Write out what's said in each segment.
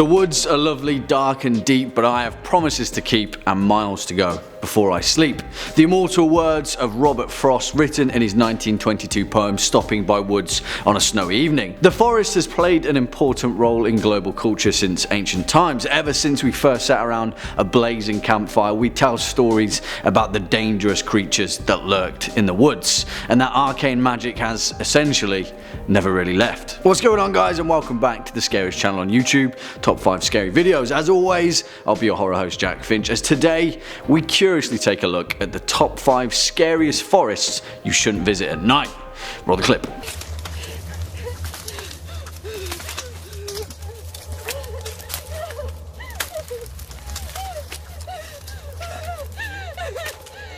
The woods are lovely, dark and deep, but I have promises to keep and miles to go before I sleep. The immortal words of Robert Frost, written in his 1922 poem Stopping by Woods on a Snowy Evening. The forest has played an important role in global culture since ancient times. Ever since we first sat around a blazing campfire, we tell stories about the dangerous creatures that lurked in the woods, and that arcane magic has essentially never really left. What's going on, guys, and welcome back to the Scariest channel on YouTube, top 5 scary videos. As always, I'll be your horror host, Jack Finch, as today we curiously take a look at the top 5 scariest forests you shouldn't visit at night. Roll the clip.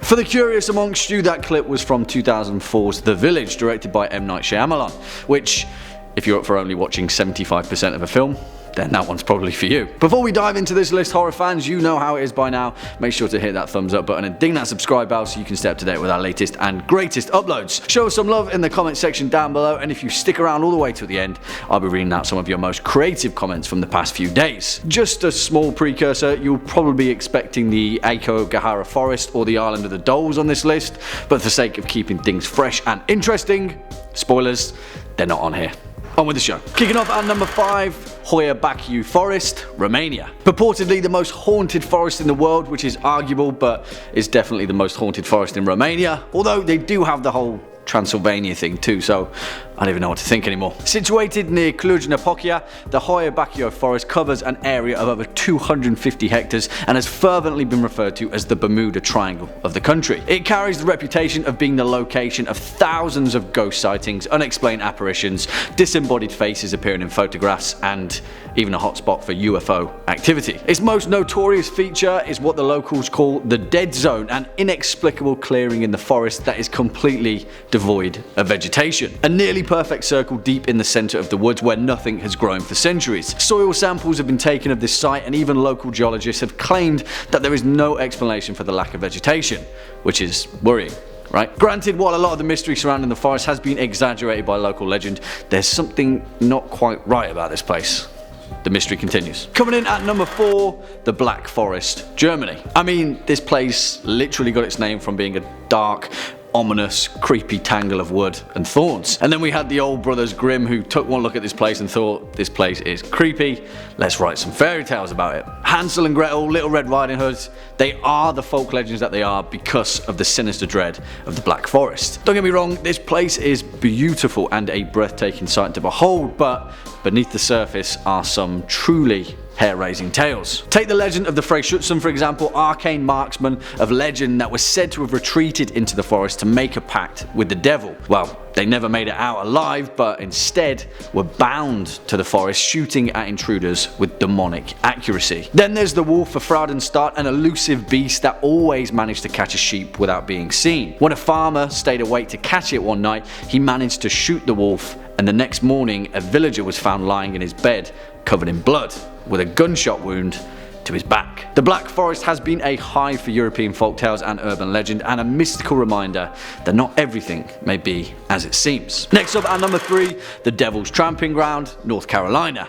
For the curious amongst you, that clip was from 2004's The Village, directed by M. Night Shyamalan, which, if you're up for only watching 75% of a film, then that one's probably for you. Before we dive into this list, horror fans, you know how it is by now. Make sure to hit that thumbs up button and ding that subscribe bell so you can stay up to date with our latest and greatest uploads. Show us some love in the comment section down below, and if you stick around all the way to the end, I'll be reading out some of your most creative comments from the past few days. Just a small precursor, you'll probably be expecting the Aokigahara Forest or the Island of the Dolls on this list, but for sake of keeping things fresh and interesting, spoilers, they're not on here. On with the show. Kicking off at number 5, HOIA BACIU Forest, Romania. Purportedly the most haunted forest in the world, which is arguable, but is definitely the most haunted forest in Romania, although they do have the whole Transylvania thing too, so I don't even know what to think anymore. Situated near Cluj-Napoca, the HOIA BACIU forest covers an area of over 250 hectares and has fervently been referred to as the Bermuda Triangle of the country. It carries the reputation of being the location of thousands of ghost sightings, unexplained apparitions, disembodied faces appearing in photographs, and even a hotspot for UFO activity. Its most notorious feature is what the locals call the Dead Zone, an inexplicable clearing in the forest that is completely devoid of vegetation. A nearly perfect circle deep in the center of the woods where nothing has grown for centuries. Soil samples have been taken of this site, and even local geologists have claimed that there is no explanation for the lack of vegetation, which is worrying. Right? Granted, while a lot of the mystery surrounding the forest has been exaggerated by local legend, there's something not quite right about this place. The mystery continues. Coming in at number 4, the Black Forest, Germany. I mean, this place literally got its name from being a dark, ominous, creepy tangle of wood and thorns. And then we had the old brothers Grimm, who took one look at this place and thought, this place is creepy, let's write some fairy tales about it. Hansel and Gretel, Little Red Riding Hood, they are the folk legends that they are because of the sinister dread of the Black Forest. Don't get me wrong, this place is beautiful and a breathtaking sight to behold, but beneath the surface are some truly hair-raising tales. Take the legend of the Frey Schutzen, for example, arcane marksman of legend that was said to have retreated into the forest to make a pact with the devil. Well, they never made it out alive, but instead were bound to the forest, shooting at intruders with demonic accuracy. Then there's the wolf of Fraudenstadt, an elusive beast that always managed to catch a sheep without being seen. When a farmer stayed awake to catch it one night, he managed to shoot the wolf, and the next morning a villager was found lying in his bed covered in blood, with a gunshot wound to his back. The Black Forest has been a hive for European folktales and urban legend, and a mystical reminder that not everything may be as it seems. Next up at number 3, the Devil's Tramping Ground, North Carolina.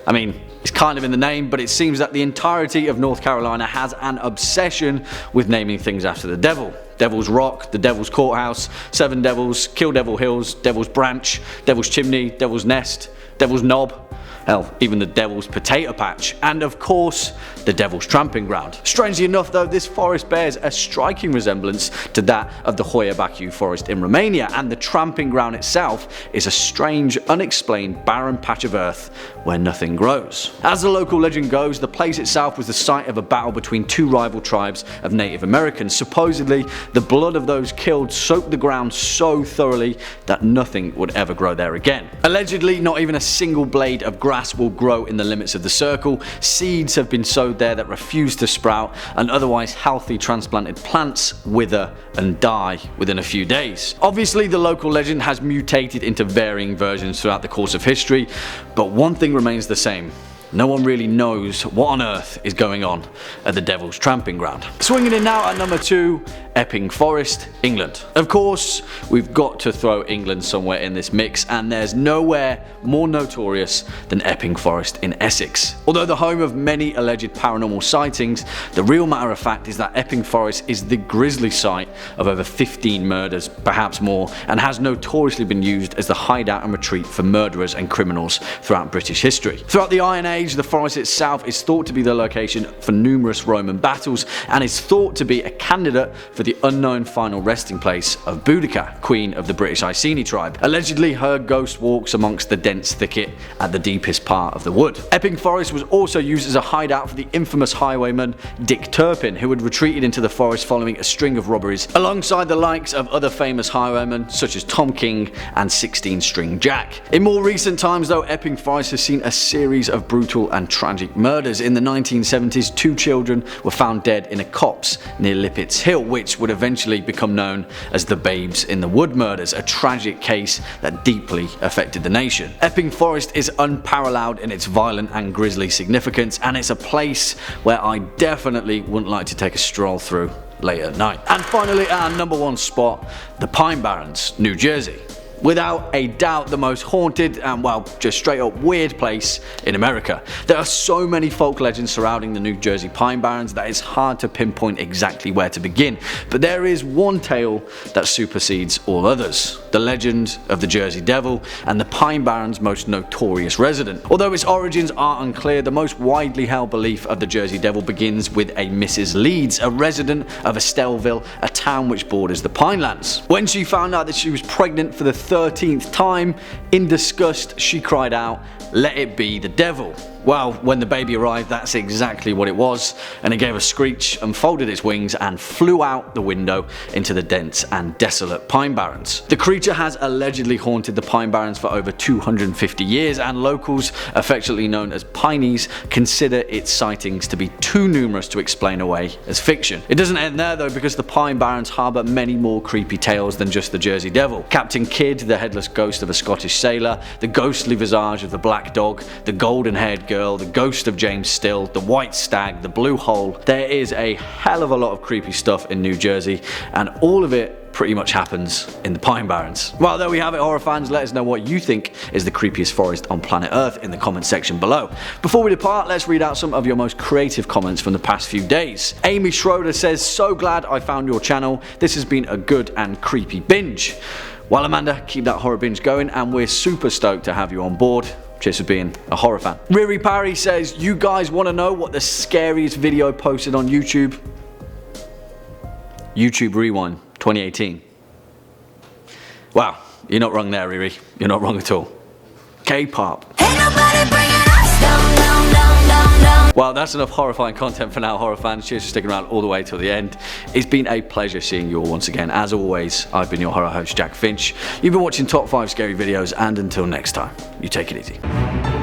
I mean, it's kind of in the name, but it seems that the entirety of North Carolina has an obsession with naming things after the devil. Devil's Rock, the Devil's Courthouse, Seven Devils, Kill Devil Hills, Devil's Branch, Devil's Chimney, Devil's Nest, Devil's Knob, hell, even the Devil's Potato Patch, and of course, the Devil's Tramping Ground. Strangely enough though, this forest bears a striking resemblance to that of the HOIA BACIU forest in Romania, and the Tramping Ground itself is a strange, unexplained, barren patch of earth where nothing grows. As the local legend goes, the place itself was the site of a battle between two rival tribes of Native Americans. Supposedly, the blood of those killed soaked the ground so thoroughly that nothing would ever grow there again. Allegedly, not even a single blade of grass will grow in the limits of the circle. Seeds have been sowed there that refuse to sprout, and otherwise healthy transplanted plants wither and die within a few days. Obviously, the local legend has mutated into varying versions throughout the course of history, but one thing remains the same. no one really knows what on earth is going on at the Devil's Tramping Ground. Swinging in now at number 2, Epping Forest, England. Of course, we've got to throw England somewhere in this mix, and there's nowhere more notorious than Epping Forest in Essex. Although the home of many alleged paranormal sightings, the real matter of fact is that Epping Forest is the grisly site of over 15 murders, perhaps more, and has notoriously been used as the hideout and retreat for murderers and criminals throughout British history. Throughout the Iron Age, the forest itself is thought to be the location for numerous Roman battles, and is thought to be a candidate for the unknown final resting place of Boudica, queen of the British Iceni tribe. Allegedly, her ghost walks amongst the dense thicket at the deepest part of the wood. Epping Forest was also used as a hideout for the infamous highwayman Dick Turpin, who had retreated into the forest following a string of robberies, alongside the likes of other famous highwaymen such as Tom King and 16 String Jack. In more recent times though, Epping Forest has seen a series of brutal and tragic murders. In the 1970s, 2 children were found dead in a copse near Lippett's Hill, which would eventually become known as the Babes in the Wood murders, a tragic case that deeply affected the nation. Epping Forest is unparalleled in its violent and grisly significance, and it's a place where I definitely wouldn't like to take a stroll through late at night. And finally, at our number 1 spot, the Pine Barrens, New Jersey. Without a doubt the most haunted and, well, just straight up weird place in America. There are so many folk legends surrounding the New Jersey Pine Barrens that it's hard to pinpoint exactly where to begin, but there is one tale that supersedes all others: the legend of the Jersey Devil and the Pine Barrens' most notorious resident. Although its origins are unclear, the most widely held belief of the Jersey Devil begins with a Mrs. Leeds, a resident of Estellville, a town which borders the Pinelands. When she found out that she was pregnant for the 13th time, in disgust she cried out, "Let it be the devil." Well, when the baby arrived, that's exactly what it was, and it gave a screech, unfolded its wings, and flew out the window into the dense and desolate Pine Barrens. The creature has allegedly haunted the Pine Barrens for over 250 years, and locals, affectionately known as Pineys, consider its sightings to be too numerous to explain away as fiction. It doesn't end there though, because the Pine Barrens harbour many more creepy tales than just the Jersey Devil. Captain Kidd, the headless ghost of a Scottish sailor, the ghostly visage of the Black Dog, the golden-haired girl, the ghost of James Still, the White Stag, the Blue Hole. There is a hell of a lot of creepy stuff in New Jersey, and all of it pretty much happens in the Pine Barrens. Well, there we have it, horror fans. Let us know what you think is the creepiest forest on planet Earth in the comment section below. Before we depart, let's read out some of your most creative comments from the past few days. Amy Schroeder says, "So glad I found your channel. This has been a good and creepy binge." Well, Amanda, keep that horror binge going, and we're super stoked to have you on board. Cheers for being a horror fan. Riri Parry says, "You guys want to know what the scariest video posted on YouTube?" YouTube Rewind 2018. Wow, you're not wrong there, Riri. You're not wrong at all. K-pop. Well, that's enough horrifying content for now, horror fans. Cheers for sticking around all the way till the end. It's been a pleasure seeing you all once again. As always, I've been your horror host, Jack Finch. You've been watching Top 5 Scary Videos, and until next time, you take it easy.